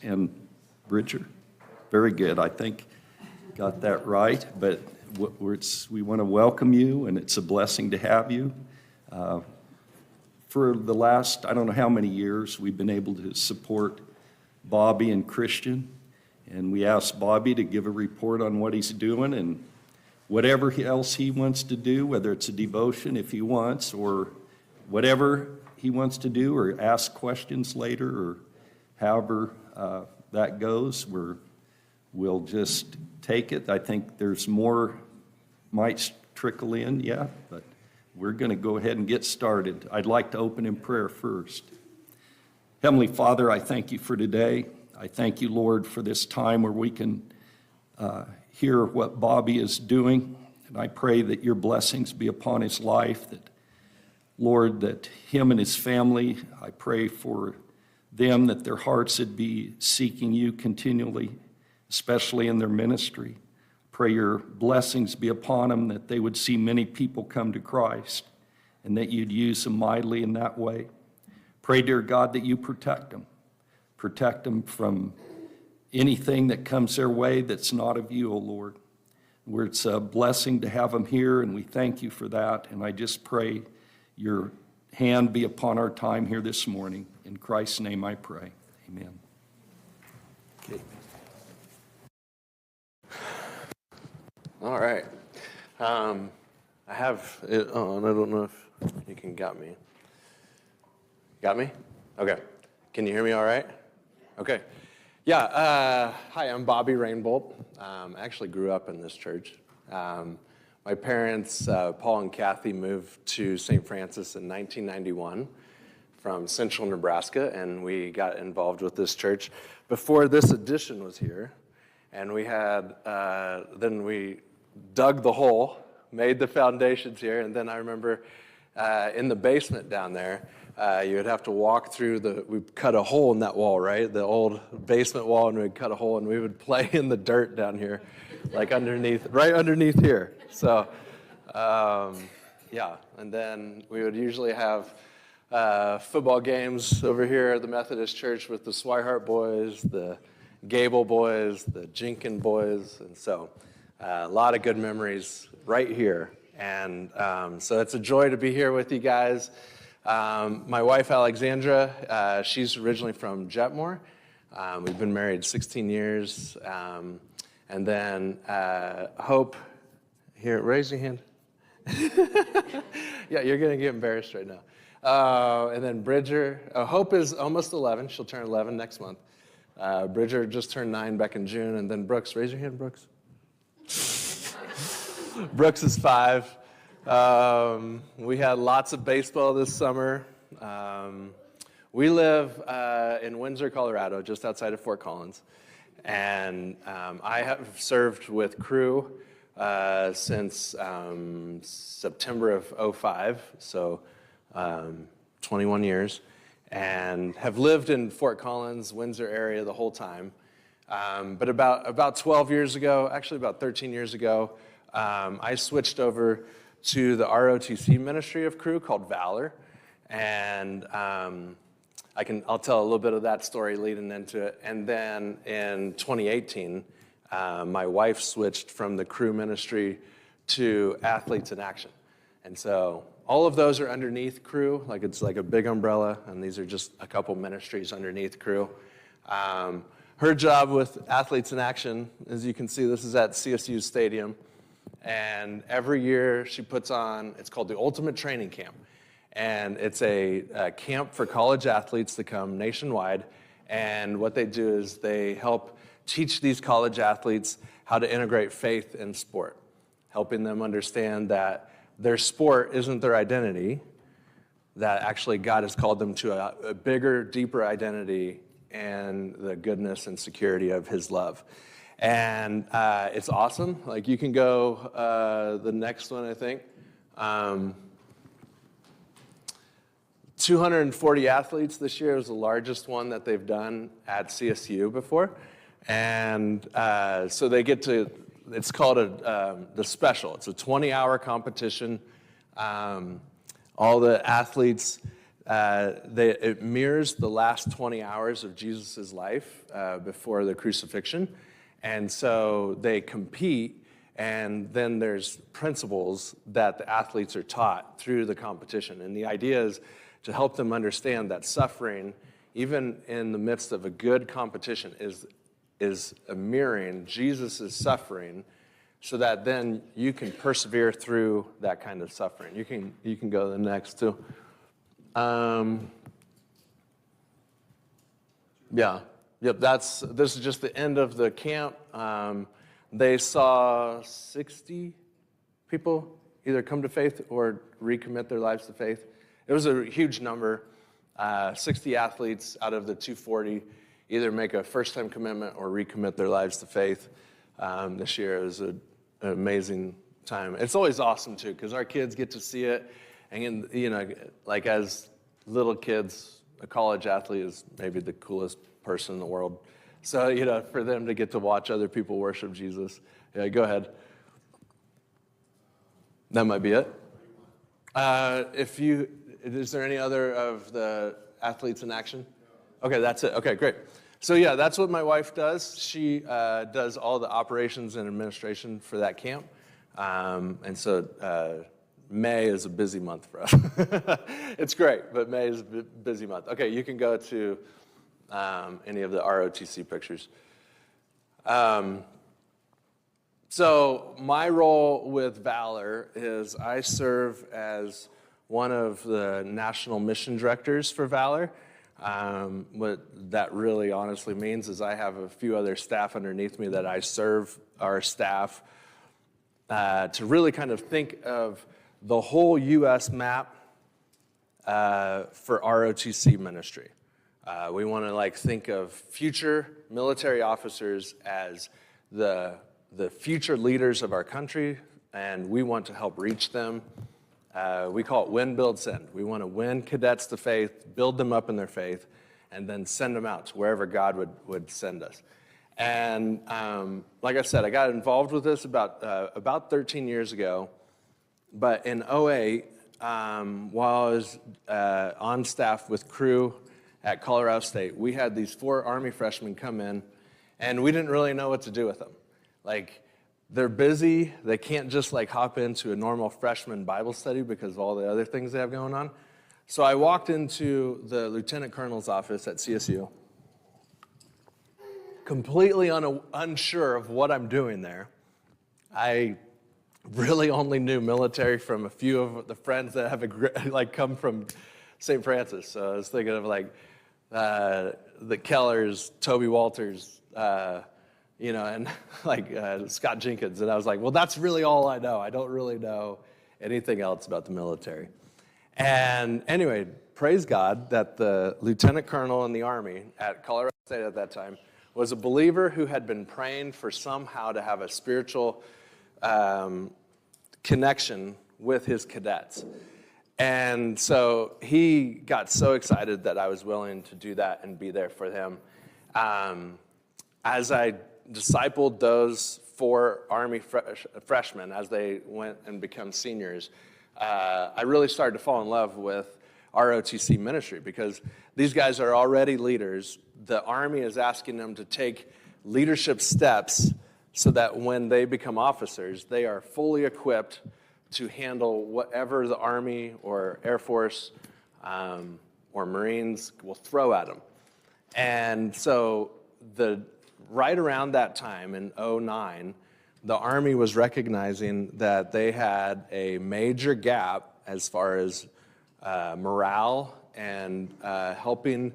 and Bridger. Very good. I think got that right. But we want to welcome you, and it's a blessing to have you. For the last, I don't know how many years, we've been able to support Bobby and Christian. And we asked Bobby to give a report on what he's doing and whatever else he wants to do, whether it's a devotion if he wants, or whatever he wants to do, or ask questions later, or however that goes, we'll just take it. I think there's more might trickle in yet, but we're going to go ahead and get started. I'd like to open in prayer first. Heavenly Father, I thank you for today. I thank you, Lord, for this time where we can hear what Bobby is doing. And I pray that your blessings be upon his life, that, Lord, that him and his family, I pray for them, that their hearts would be seeking you continually, especially in their ministry. Pray your blessings be upon them, that they would see many people come to Christ, and that you'd use them mightily in that way. Pray, dear God, that you protect them. Protect them from anything that comes their way that's not of you, O Lord. Where it's a blessing to have them here, and we thank you for that. And I just pray your hand be upon our time here this morning. In Christ's name I pray. Amen. Okay. All right. I have it on. I don't know if you can got me. Got me? Okay. Can you hear me all right? Okay. Yeah. Hi, I'm Bobby Rainbolt. I actually grew up in this church. My parents, Paul and Kathy, moved to St. Francis in 1991 from central Nebraska, and we got involved with this church before this addition was here. And we had, then we dug the hole, made the foundations here, and then I remember in the basement down there, you would have to walk through we'd cut a hole in that wall, right? The old basement wall, and we'd cut a hole, and we would play in the dirt down here, like right underneath here. So, yeah, and then we would usually have football games over here at the Methodist Church with the Swihart boys, the Gable boys, the Jenkin boys, and so a lot of good memories right here. And so it's a joy to be here with you guys. My wife, Alexandra, she's originally from Jetmore. We've been married 16 years. And then Hope, here, raise your hand. Yeah, you're going to get embarrassed right now. And then Bridger, Hope is almost 11. She'll turn 11 next month. Bridger just turned 9 back in June. And then Brooks, raise your hand, Brooks. Brooks is 5. We had lots of baseball this summer. We live in Windsor, Colorado, just outside of Fort Collins. And I have served with Cru since September of 2005, so 21 years, and have lived in Fort Collins, Windsor area the whole time. But about 12 years ago, actually about 13 years ago, I switched over to the ROTC ministry of Cru called Valor, and I'll tell a little bit of that story leading into it. And then in 2018, my wife switched from the Cru ministry to Athletes in Action, and so all of those are underneath Cru, like it's like a big umbrella, and these are just a couple ministries underneath Cru. Her job with Athletes in Action, as you can see, this is at CSU Stadium. And every year she puts on, it's called the Ultimate Training Camp. And it's a camp for college athletes that come nationwide. And what they do is they help teach these college athletes how to integrate faith and sport, helping them understand that their sport isn't their identity, that actually God has called them to a bigger, deeper identity and the goodness and security of his love. And it's awesome. Like, you can go the next one, I think. 240 athletes this year is the largest one that they've done at CSU before. And so they get to, it's called the special. It's a 20-hour competition. All the athletes, it mirrors the last 20 hours of Jesus' life before the crucifixion. And so they compete, and then there's principles that the athletes are taught through the competition. And the idea is to help them understand that suffering, even in the midst of a good competition, is a mirroring Jesus' suffering, so that then you can persevere through that kind of suffering. You can go to the next too. Yep. This is just the end of the camp. They saw 60 people either come to faith or recommit their lives to faith. It was a huge number. 60 athletes out of the 240 either make a first-time commitment or recommit their lives to faith. This year it was an amazing time. It's always awesome too, because our kids get to see it, and like as little kids, a college athlete is maybe the coolest person in the world. So for them to get to watch other people worship Jesus. Yeah, go ahead. That might be it. Is there any other of the athletes in action? Okay, that's it. Okay, great. So yeah, that's what my wife does. She does all the operations and administration for that camp. And so May is a busy month for us. It's great, but May is a busy month. Okay, you can go to any of the ROTC pictures. So my role with Valor is I serve as one of the national mission directors for Valor. What that really honestly means is I have a few other staff underneath me that I serve our staff to really kind of think of the whole U.S. map for ROTC ministry. We want to think of future military officers as the future leaders of our country, and we want to help reach them. We call it win, build, send. We want to win cadets to faith, build them up in their faith, and then send them out to wherever God would send us. And like I said, I got involved with this about 13 years ago. But in 2008, while I was on staff with crew at Colorado State, we had these 4 Army freshmen come in, and we didn't really know what to do with them. They're busy. They can't just hop into a normal freshman Bible study because of all the other things they have going on. So I walked into the lieutenant colonel's office at CSU, completely unsure of what I'm doing there. I really only knew military from a few of the friends that have come from St. Francis. So I was thinking of the Kellers, Toby Walters, and Scott Jenkins. And I was like, well, that's really all I know. I don't really know anything else about the military. And anyway, praise God that the lieutenant colonel in the Army at Colorado State at that time was a believer who had been praying for somehow to have a spiritual connection with his cadets. And so he got so excited that I was willing to do that and be there for him. As I discipled those 4 Army freshmen as they went and become seniors, I really started to fall in love with ROTC ministry because these guys are already leaders. The Army is asking them to take leadership steps so that when they become officers, they are fully equipped to handle whatever the Army or Air Force or Marines will throw at them. And so right around that time in 2009, the Army was recognizing that they had a major gap as far as morale and helping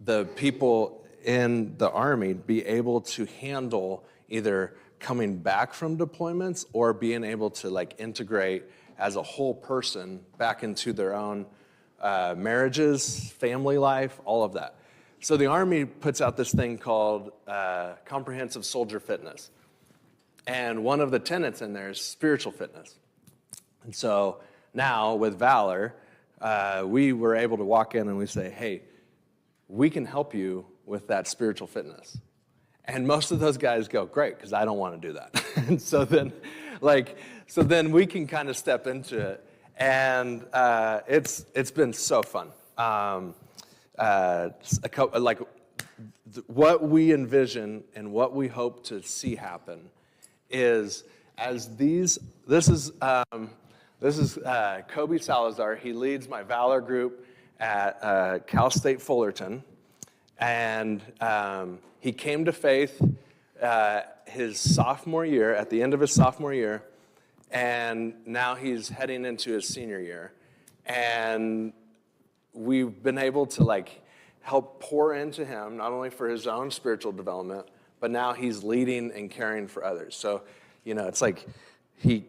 the people in the Army be able to handle either coming back from deployments or being able to integrate as a whole person back into their own marriages, family life, all of that. So the Army puts out this thing called Comprehensive Soldier Fitness. And one of the tenets in there is spiritual fitness. And so now with Valor, we were able to walk in and we say, hey, we can help you with that spiritual fitness. And most of those guys go, great, because I don't want to do that. And so then we can kind of step into it. And it's been so fun. what we envision and what we hope to see happen is as this is Kobe Salazar. He leads my Valor group at Cal State Fullerton, and he came to faith his sophomore year, at the end of his sophomore year, and now he's heading into his senior year. And we've been able to help pour into him, not only for his own spiritual development, but now he's leading and caring for others. So, it's like he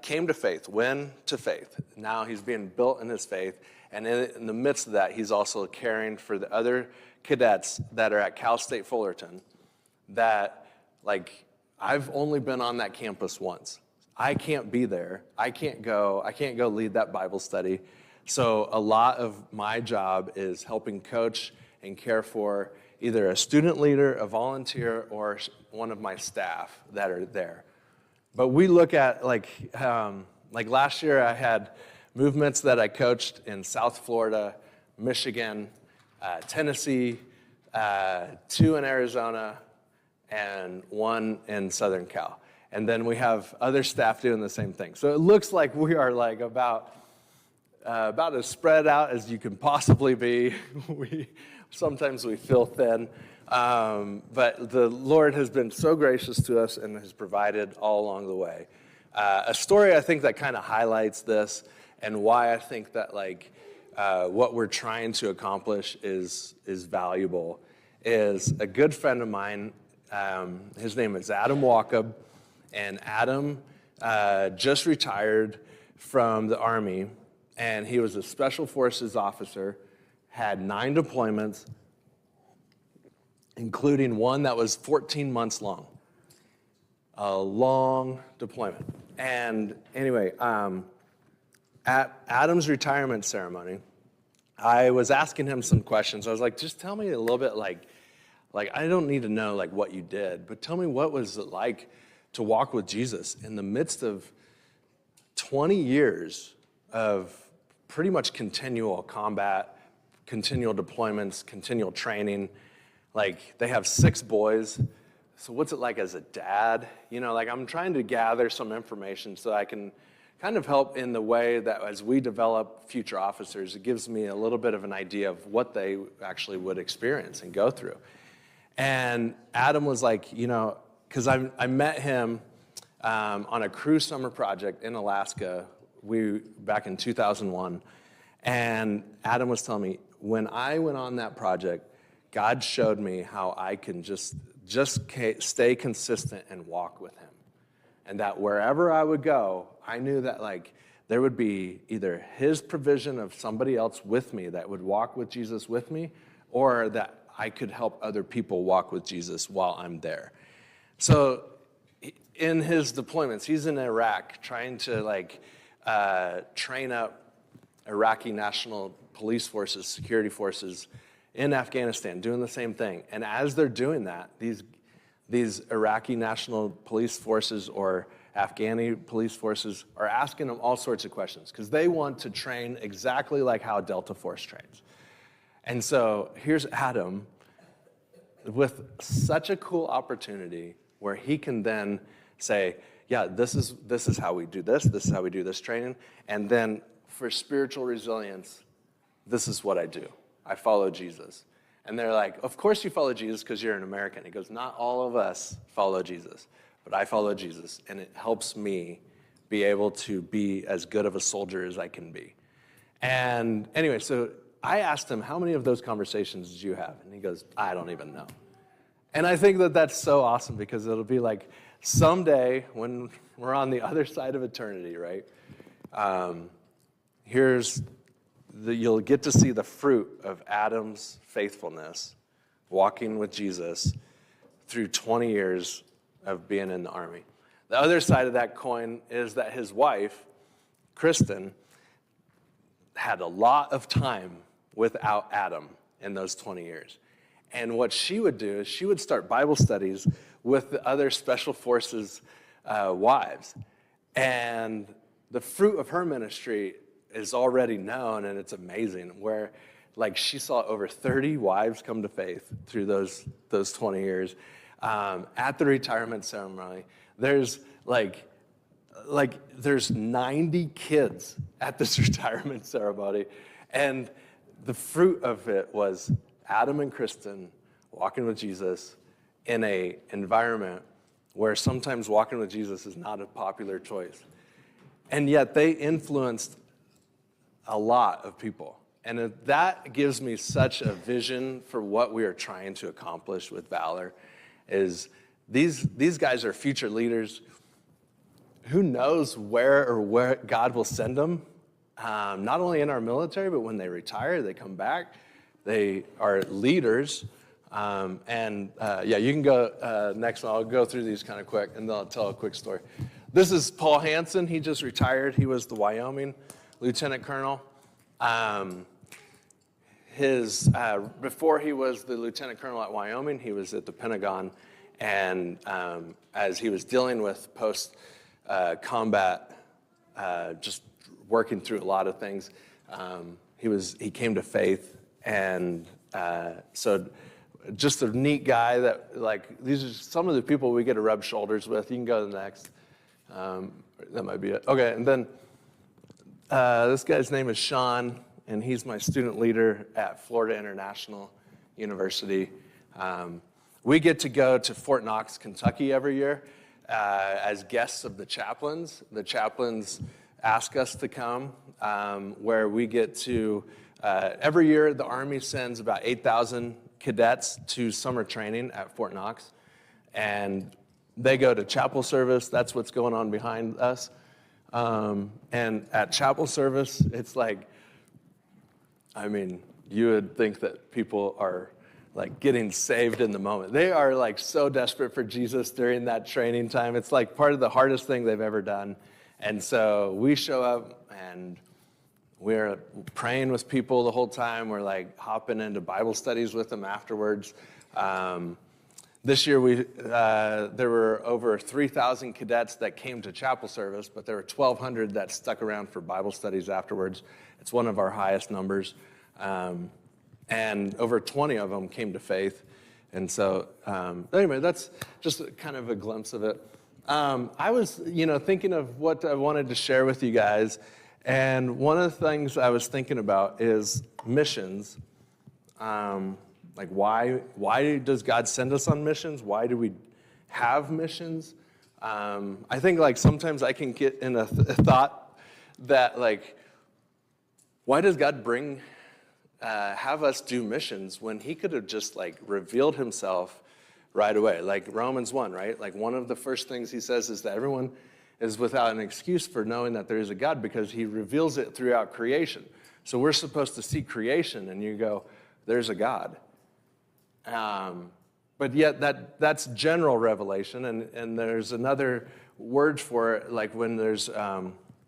came to faith, went to faith. Now he's being built in his faith. And in the midst of that, he's also caring for the other cadets that are at Cal State Fullerton that, I've only been on that campus once. I can't be there. I can't go lead that Bible study. So a lot of my job is helping coach and care for either a student leader, a volunteer, or one of my staff that are there. But we look at, last year I had movements that I coached in South Florida, Michigan, Tennessee, 2 in Arizona, and 1 in Southern Cal. And then we have other staff doing the same thing. So it looks like we are about as spread out as you can possibly be. Sometimes we feel thin. But the Lord has been so gracious to us and has provided all along the way. A story I think that kind of highlights this and why I think that what we're trying to accomplish is valuable is a good friend of mine. His name is Adam Walkup, and Adam just retired from the Army, and he was a Special Forces officer, had 9 deployments, including one that was 14 months long. A long deployment. And anyway, at Adam's retirement ceremony, I was asking him some questions. I was like, just tell me a little bit, I don't need to know what you did, but tell me what was it like to walk with Jesus in the midst of 20 years of pretty much continual combat, continual deployments, continual training. They have 6 boys. So what's it like as a dad? I'm trying to gather some information so I can kind of help in the way that as we develop future officers, it gives me a little bit of an idea of what they actually would experience and go through. And Adam was because I met him on a crew summer project in Alaska back in 2001. And Adam was telling me, when I went on that project, God showed me how I can just stay consistent and walk with him. And that wherever I would go, I knew that there would be either his provision of somebody else with me that would walk with Jesus with me, or that I could help other people walk with Jesus while I'm there. So in his deployments, he's in Iraq trying to train up Iraqi national police forces, security forces in Afghanistan, doing the same thing. And as they're doing that, these Iraqi national police forces or Afghani police forces are asking them all sorts of questions because they want to train exactly like how Delta Force trains. And so here's Adam with such a cool opportunity where he can then say, yeah, this is how we do this is how we do this training, and then for spiritual resilience, this is what I do. I follow Jesus. And they're like, of course you follow Jesus because you're an American. He goes, not all of us follow Jesus, but I follow Jesus, and it helps me be able to be as good of a soldier as I can be. And anyway, so I asked him, how many of those conversations did you have? And he goes, I don't even know. And I think that that's so awesome because it'll be someday when we're on the other side of eternity, right? You'll get to see the fruit of Adam's faithfulness, walking with Jesus through 20 years of being in the Army. The other side of that coin is that his wife, Kristen, had a lot of time without Adam in those 20 years. And what she would do is she would start Bible studies with the other Special Forces wives. And the fruit of her ministry is already known, and it's amazing, where like she saw over 30 wives come to faith through those 20 years. At the retirement ceremony, there's there's 90 kids at this retirement ceremony, and the fruit of it was Adam and Kristen walking with Jesus in a environment where sometimes walking with Jesus is not a popular choice. And yet they influenced a lot of people. And that gives me such a vision for what we are trying to accomplish with Valor, is these guys are future leaders. Who knows where God will send them, not only in our military, but when they retire, they come back. They are leaders. You can go next one. I'll go through these kind of quick, and then I'll tell a quick story. This is Paul Hansen. He just retired. He was the Wyoming lieutenant colonel. Before he was the lieutenant colonel at Wyoming, he was at the Pentagon, and as he was dealing with post-combat, just working through a lot of things, he came to faith, and so just a neat guy that, like, these are some of the people we get to rub shoulders with. You can go to the next. That might be it. Okay, and then this guy's name is Sean, and he's my student leader at Florida International University. We get to go to Fort Knox, Kentucky every year as guests of the chaplains. The chaplains ask us to come, where we get to, every year the Army sends about 8,000 cadets to summer training at Fort Knox, and they go to chapel service. That's what's going on behind us. And at chapel service, it's like, I mean, you would think that people are like getting saved in the moment. They are like so desperate for Jesus during that training time. It's like part of the hardest thing they've ever done. And so we show up and we're praying with people the whole time. We're like hopping into Bible studies with them afterwards. This year, there were over 3,000 cadets that came to chapel service, but there were 1,200 that stuck around for Bible studies afterwards. It's one of our highest numbers. And over 20 of them came to faith. And so, anyway, that's just kind of a glimpse of it. I was, thinking of what I wanted to share with you guys. And one of the things I was thinking about is missions. Like, why does God send us on missions? Why do we have missions? I think, like, sometimes I can get in a thought that, like, why does God have us do missions when he could have just, like, revealed himself right away? Like Romans 1, right? Like, one of the first things he says is that everyone is without an excuse for knowing that there is a God because he reveals it throughout creation. So we're supposed to see creation, and you go, there's a God. But yet that's general revelation, and there's another word for it, like when there's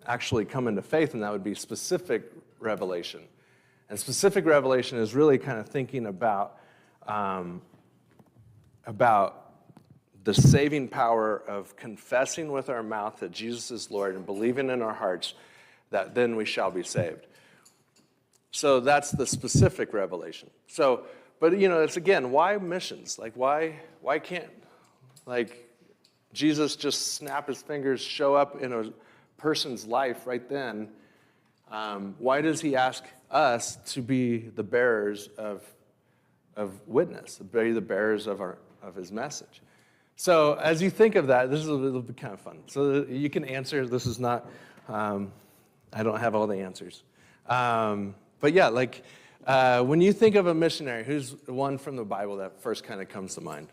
actually coming to faith, and that would be specific revelation. And specific revelation is really kind of thinking about the saving power of confessing with our mouth that Jesus is Lord and believing in our hearts that then we shall be saved. So that's the specific revelation. So, but it's again, why missions? Like, why can't, like, Jesus just snap his fingers, show up in a person's life right then? Why does he ask us to be the bearers of witness, to be the bearers of his message? So as you think of that, this is a little bit kind of fun. So you can answer. This is not, I don't have all the answers. But yeah, like, when you think of a missionary, who's the one from the Bible that first kind of comes to mind?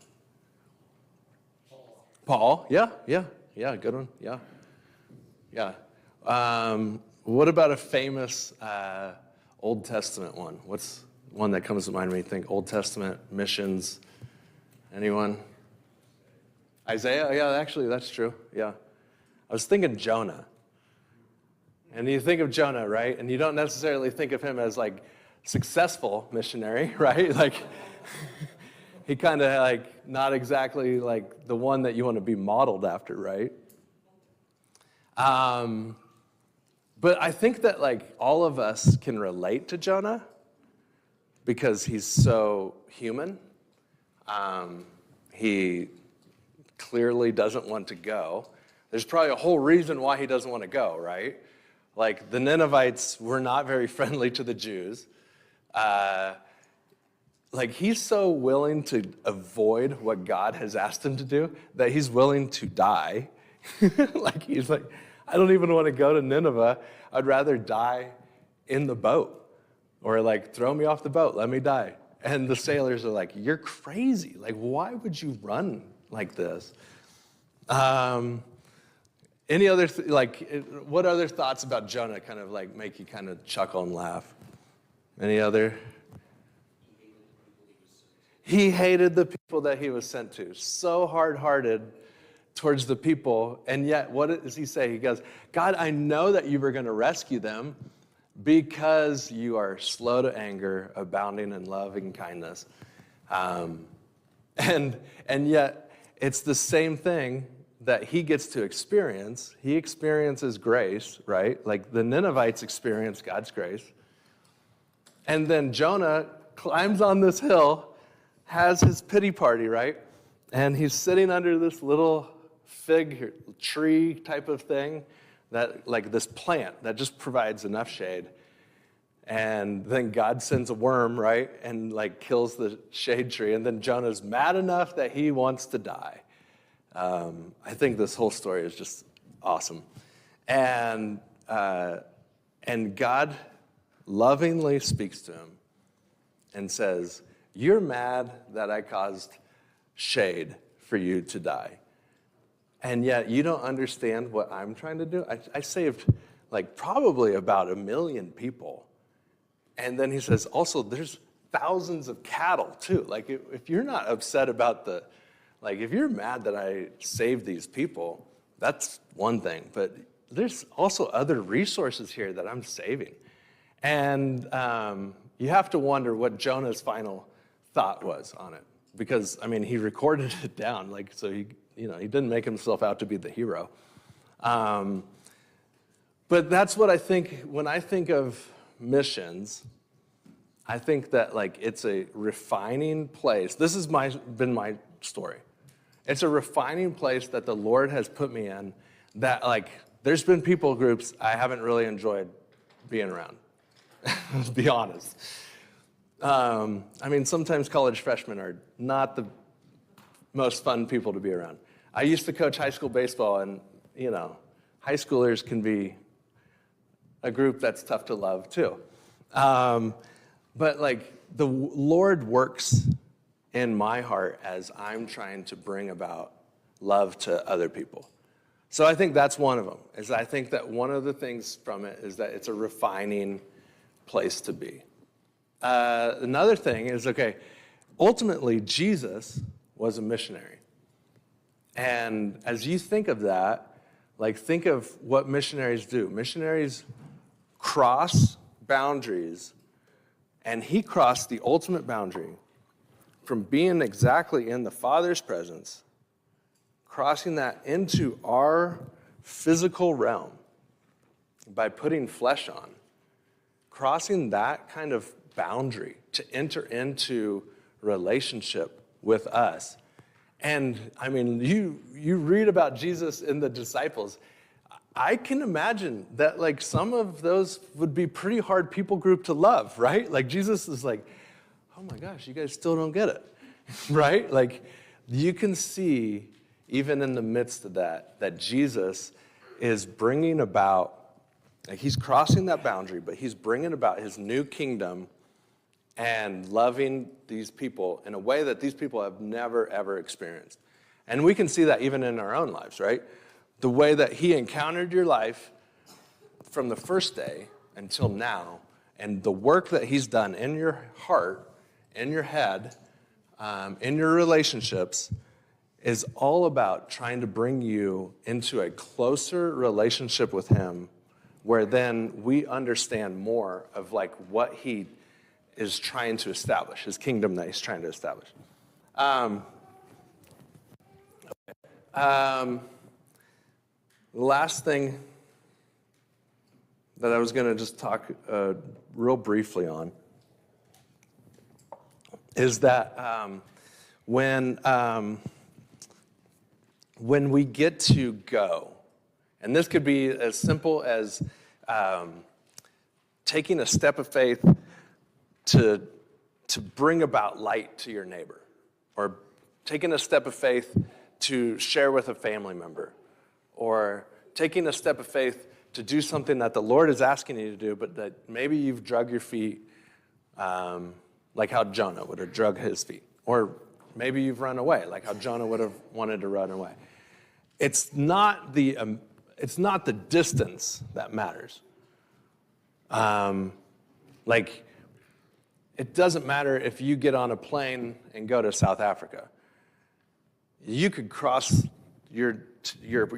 Paul. Yeah, good one. Yeah. What about a famous Old Testament one? What's one that comes to mind when you think Old Testament missions? Anyone? Isaiah? Yeah, actually, that's true. Yeah. I was thinking Jonah. And you think of Jonah, right? And you don't necessarily think of him as, like, successful missionary, right? Like, he kind of, like, not exactly, like, the one that you want to be modeled after, right? But I think that like all of us can relate to Jonah because he's so human. He clearly doesn't want to go. There's probably a whole reason why he doesn't want to go, right? Like the Ninevites were not very friendly to the Jews. Like he's so willing to avoid what God has asked him to do that he's willing to die. Like he's like, I don't even want to go to Nineveh. I'd rather die in the boat. Or like, throw me off the boat, let me die. And the sailors are like, you're crazy. Like, why would you run like this? Any other, what other thoughts about Jonah kind of like make you kind of chuckle and laugh? Any other? He hated the people that he was sent to. So hard-hearted towards the people. And yet, what does he say? He goes, God, I know that you were going to rescue them because you are slow to anger, abounding in loving kindness. And yet, it's the same thing that he gets to experience. He experiences grace, right? Like the Ninevites experienced God's grace. And then Jonah climbs on this hill, has his pity party, right? And he's sitting under this little fig tree type of thing, that like this plant that just provides enough shade. And then God sends a worm, right? And like kills the shade tree. And then Jonah's mad enough that he wants to die. I think this whole story is just awesome. And God lovingly speaks to him and says, you're mad that I caused shade for you to die. And yet you don't understand what I'm trying to do. I saved like probably about 1 million people. And then he says, also, there's thousands of cattle too. Like if you're not upset about if you're mad that I saved these people, that's one thing. But there's also other resources here that I'm saving. And you have to wonder what Jonah's final thought was on it. Because, I mean, he recorded it down. Like, so he didn't make himself out to be the hero. But that's what I think, when I think of missions, I think that like it's a refining place. This has been my story. It's a refining place that the Lord has put me in that like there's been people groups I haven't really enjoyed being around, to be honest. I mean, sometimes college freshmen are not the most fun people to be around. I used to coach high school baseball, and, high schoolers can be a group that's tough to love, too. But, like, the Lord works in my heart as I'm trying to bring about love to other people. So I think that's one of them, is I think that one of the things from it is that it's a refining place to be. Another thing is, ultimately, Jesus was a missionary. And as you think of that, think of what missionaries do. Missionaries cross boundaries, and he crossed the ultimate boundary from being exactly in the Father's presence, crossing that into our physical realm by putting flesh on, crossing that kind of boundary to enter into relationship with us. And I mean, you read about Jesus and the disciples. I can imagine that some of those would be pretty hard people group to love, right? Like Jesus is like, oh my gosh, you guys still don't get it, right? You can see even in the midst of that Jesus is bringing about, he's crossing that boundary, but he's bringing about his new kingdom and loving these people in a way that these people have never, ever experienced. And we can see that even in our own lives, right? The way that he encountered your life from the first day until now, and the work that he's done in your heart, in your head, in your relationships, is all about trying to bring you into a closer relationship with him, where then we understand more of what he is trying to establish, his kingdom that he's trying to establish. The last thing that I was going to just talk real briefly on is that when we get to go, and this could be as simple as taking a step of faith to bring about light to your neighbor, or taking a step of faith to share with a family member, or taking a step of faith to do something that the Lord is asking you to do, but that maybe you've drug your feet, like how Jonah would have drug his feet. Or maybe you've run away, like how Jonah would have wanted to run away. It's not the distance that matters. Like, it doesn't matter if you get on a plane and go to South Africa. You could cross your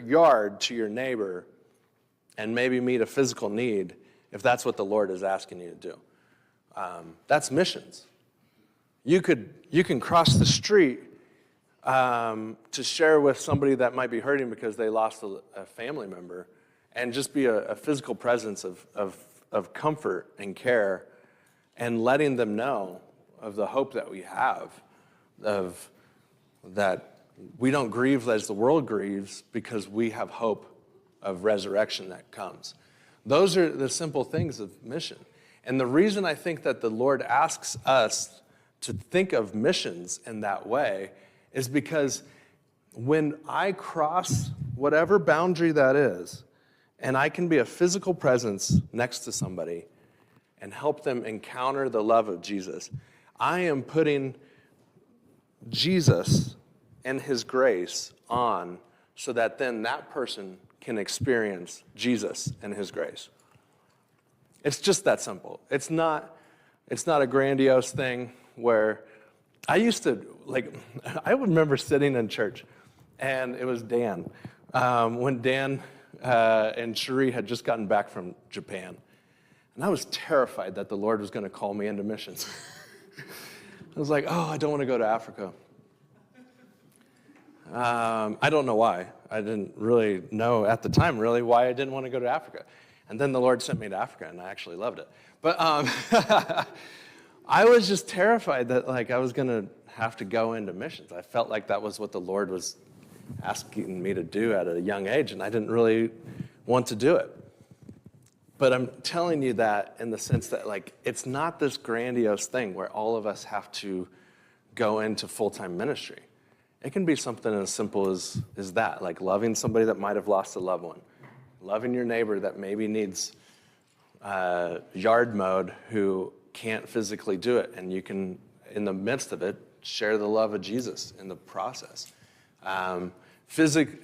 yard to your neighbor and maybe meet a physical need if that's what the Lord is asking you to do. That's missions. You can cross the street to share with somebody that might be hurting because they lost a family member, and just be a physical presence of comfort and care, and letting them know of the hope that we have, of that we don't grieve as the world grieves, because we have hope of resurrection that comes. Those are the simple things of mission. And the reason I think that the Lord asks us to think of missions in that way is because when I cross whatever boundary that is, and I can be a physical presence next to somebody and help them encounter the love of Jesus, I am putting Jesus and his grace on, so that then that person can experience Jesus and his grace. It's just that simple. It's not a grandiose thing where I used to, I remember sitting in church, and it was Dan, when Dan and Cherie had just gotten back from Japan. And I was terrified that the Lord was going to call me into missions. I was like, I don't want to go to Africa. I don't know why. I didn't really know at the time, really, why I didn't want to go to Africa. And then the Lord sent me to Africa, and I actually loved it. But I was just terrified that I was going to have to go into missions. I felt like that was what the Lord was asking me to do at a young age, and I didn't really want to do it. But I'm telling you that in the sense that it's not this grandiose thing where all of us have to go into full-time ministry. It can be something as simple as that, like loving somebody that might have lost a loved one, loving your neighbor that maybe needs yard mowed who can't physically do it, and you can, in the midst of it, share the love of Jesus in the process. Physical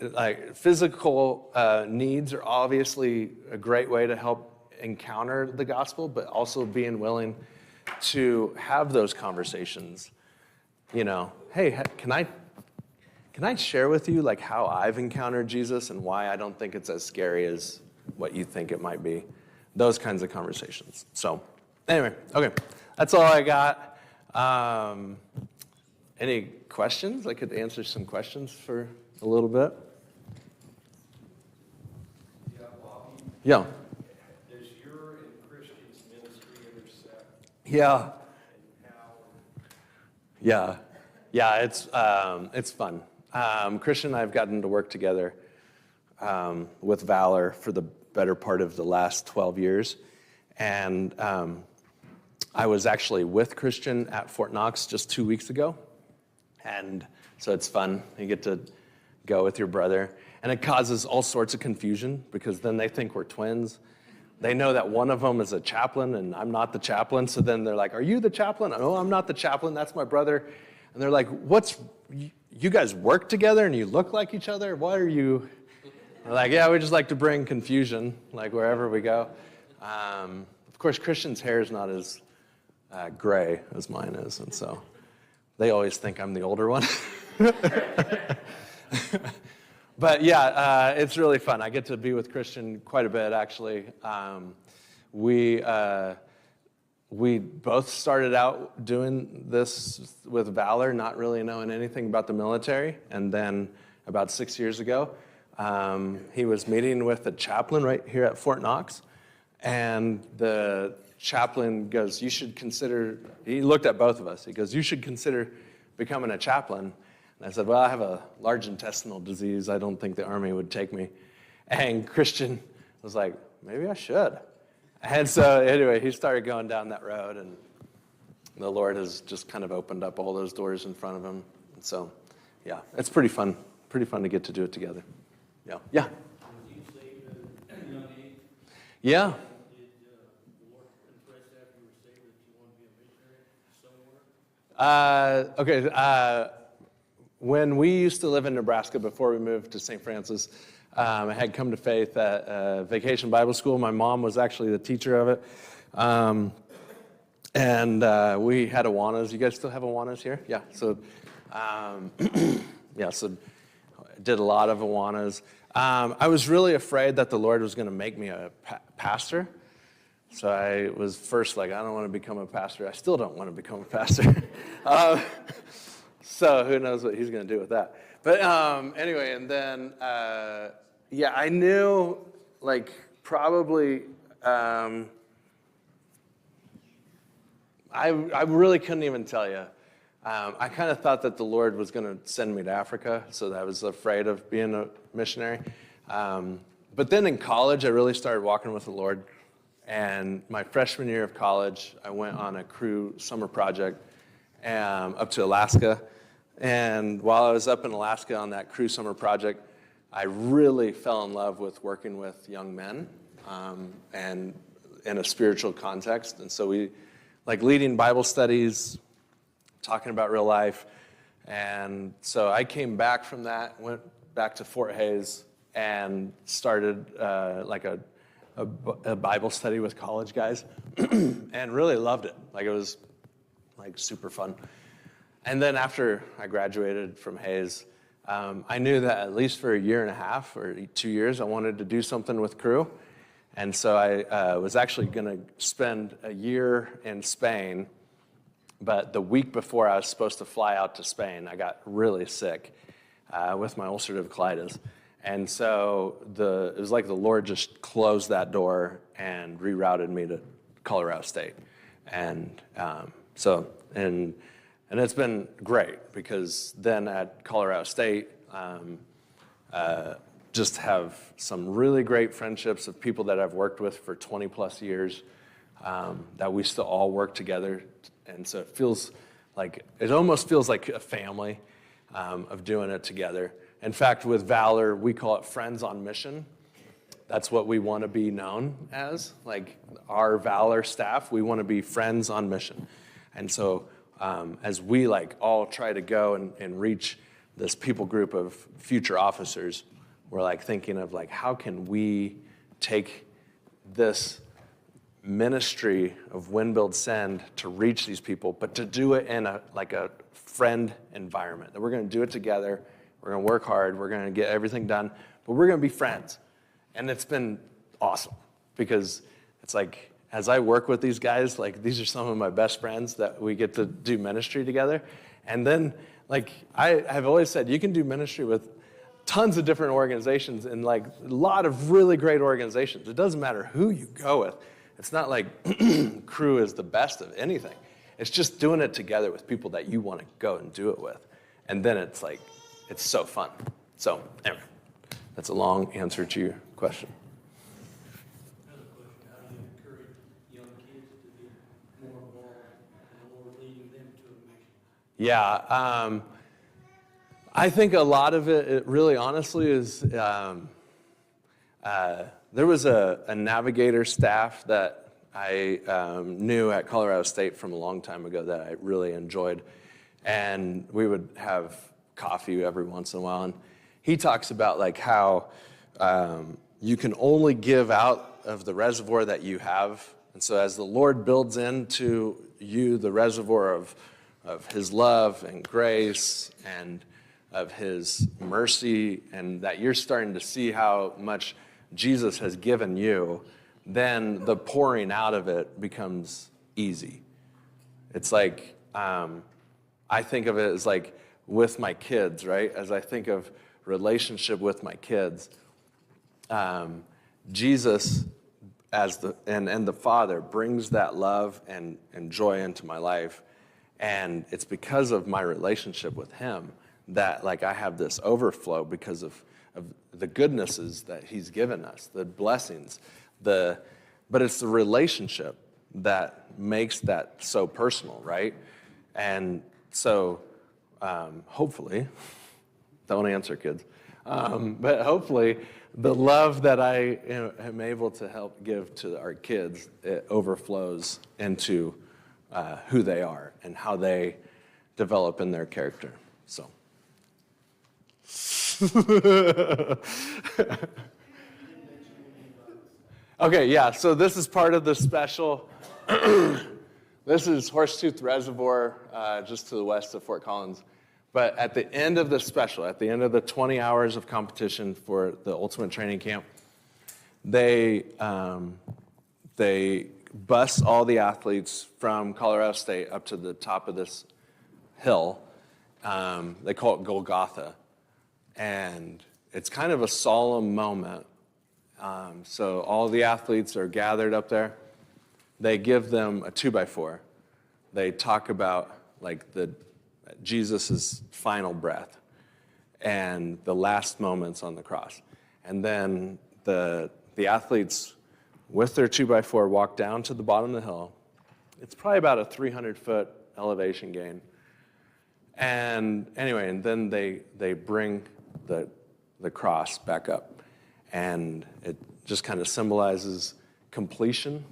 needs are obviously a great way to help encounter the gospel, but also being willing to have those conversations. Hey, can I share with you how I've encountered Jesus and why I don't think it's as scary as what you think it might be? Those kinds of conversations. So anyway, okay, that's all I got. Any questions? I could answer some questions for a little bit. Yeah, Bobby. Yeah. Does your and Christian's ministry intersect? Yeah. And how? Yeah, it's fun. Christian and I have gotten to work together with Valor for the better part of the last 12 years. And I was actually with Christian at Fort Knox just 2 weeks ago. And so it's fun. You get to go with your brother. And it causes all sorts of confusion because then they think we're twins. They know that one of them is a chaplain and I'm not the chaplain. So then they're like, are you the chaplain? No, I'm not the chaplain. That's my brother. And they're like, you guys work together and you look like each other? What are you? They're like, yeah, we just like to bring confusion, wherever we go. Of course, Christian's hair is not as gray as mine is. And so they always think I'm the older one. But yeah, it's really fun. I get to be with Christian quite a bit, actually. We both started out doing this with Valor, not really knowing anything about the military. And then about 6 years ago, he was meeting with a chaplain right here at Fort Knox. And the chaplain goes, you should consider, he looked at both of us. He goes, you should consider becoming a chaplain. And I said, well, I have a large intestinal disease. I don't think the Army would take me. And Christian was like, maybe I should. And so anyway, he started going down that road, and the Lord has just kind of opened up all those doors in front of him. And so, yeah, it's pretty fun to get to do it together. Yeah. Yeah. Was you saved at a young age? Yeah. Did the Lord impress after you were saved that you want to be a missionary somewhere? When we used to live in Nebraska before we moved to St. Francis, I had come to faith at Vacation Bible School. My mom was actually the teacher of it. And we had Awanas. You guys still have Awanas here? Yeah. So, so did a lot of Awanas. I was really afraid that the Lord was going to make me a pastor. So I was first like, I don't want to become a pastor. I still don't want to become a pastor. So who knows what he's going to do with that. But anyway, and then, I knew, like, probably, I really couldn't even tell you. I kind of thought that the Lord was going to send me to Africa, so I was afraid of being a missionary. But then in college, I really started walking with the Lord. And my freshman year of college, I went on a Cru summer project up to Alaska. And while I was up in Alaska on that Cru summer project, I really fell in love with working with young men and in a spiritual context. And so we, like, leading Bible studies, talking about real life. And so I came back from that, went back to Fort Hays, and started a Bible study with college guys, and really loved it. Like, it was like super fun. And then after I graduated from Hays, I knew that at least for a year and a half or 2 years, I wanted to do something with Cru. And so I was actually going to spend a year in Spain, but the week before I was supposed to fly out to Spain, I got really sick with my ulcerative colitis. And so it was like the Lord just closed that door and rerouted me to Colorado State. And and it's been great, because then at Colorado State, just have some really great friendships of people that I've worked with for 20 plus years, that we still all work together. And so it almost feels like a family of doing it together. In fact, with Valor, we call it Friends on Mission. That's what we want to be known as. Like, our Valor staff, we want to be friends on mission. And so as we all try to go and reach this people group of future officers, we're thinking of how can we take this ministry of Win, Build, Send to reach these people, but to do it in a friend environment, that we're going to do it together. We're going to work hard. We're going to get everything done, but we're going to be friends. And it's been awesome, because it's as I work with these guys, these are some of my best friends that we get to do ministry together. And then, I have always said, you can do ministry with tons of different organizations and a lot of really great organizations. It doesn't matter who you go with. It's not like Cru is the best of anything. It's just doing it together with people that you want to go and do it with. And then it's so fun. So anyway, that's a long answer to your question. Another question, how do you encourage young kids to be more involved in the Lord, leading them to a mission? Yeah, I think a lot of it really honestly is, there was a navigator staff that I knew at Colorado State from a long time ago that I really enjoyed. And we would have coffee every once in a while. And he talks about how you can only give out of the reservoir that you have. And so as the Lord builds into you the reservoir of his love and grace and of his mercy, and that you're starting to see how much Jesus has given you, then the pouring out of it becomes easy. It's I think of it as with my kids, right? As I think of relationship with my kids, Jesus and the Father brings that love and joy into my life. And it's because of my relationship with him that like I have this overflow because of the goodnesses that he's given us, the blessings, but it's the relationship that makes that so personal, right? And so hopefully, don't answer kids, but hopefully the love that I am able to help give to our kids, it overflows into who they are and how they develop in their character. So. Okay, yeah, so this is part of the special. This is Horsetooth Reservoir, just to the west of Fort Collins. But at the end of the special, at the end of the 20 hours of competition for the Ultimate Training Camp, they bus all the athletes from Colorado State up to the top of this hill. They call it Golgotha. And it's kind of a solemn moment. So all the athletes are gathered up there. They give them a 2x4. They talk about like Jesus' final breath and the last moments on the cross. And then the athletes with their 2x4 walk down to the bottom of the hill. It's probably about a 300-foot elevation gain. And anyway, and then they bring the cross back up. And it just kind of symbolizes completion.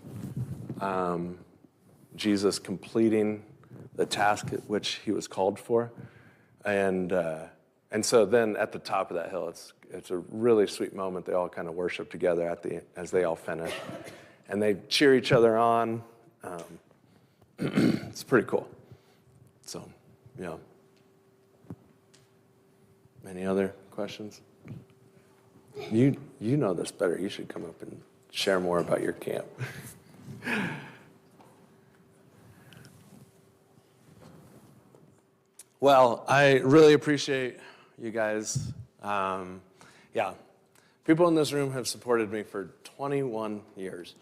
Jesus completing the task at which he was called for. And so then at the top of that hill, it's a really sweet moment. They all kind of worship together as they all finish. And they cheer each other on. It's pretty cool. So, yeah. Any other questions? You know this better. You should come up and share more about your camp. Well, I really appreciate you guys. Yeah, people in this room have supported me for 21 years.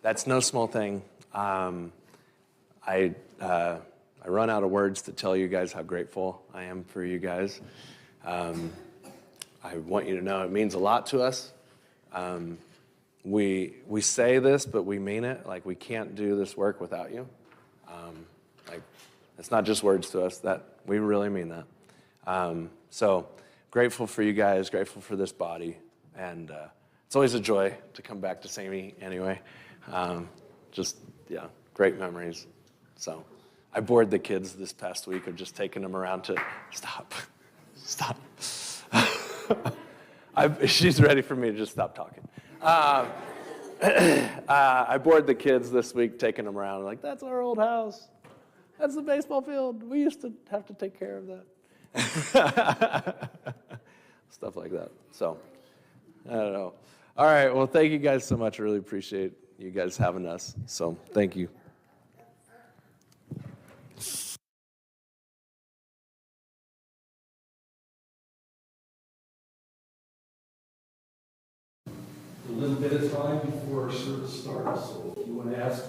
That's no small thing. I run out of words to tell you guys how grateful I am for you guys. I want you to know it means a lot to us. We say this, but we mean it. Like, we can't do this work without you. Like, it's not just words to us. That we really mean that. So grateful for you guys, grateful for this body, and it's always a joy to come back to Samey anyway. Great memories. So I bored the kids this past week of just taking them around to stop. She's ready for me to just stop talking. I bored the kids this week taking them around. Like, that's our old house. That's the baseball field. We used to have to take care of that. Stuff like that. So, I don't know. All right, well, thank you guys so much. I really appreciate you guys having us. So, thank you. A little bit of time before our service starts, so if you want to ask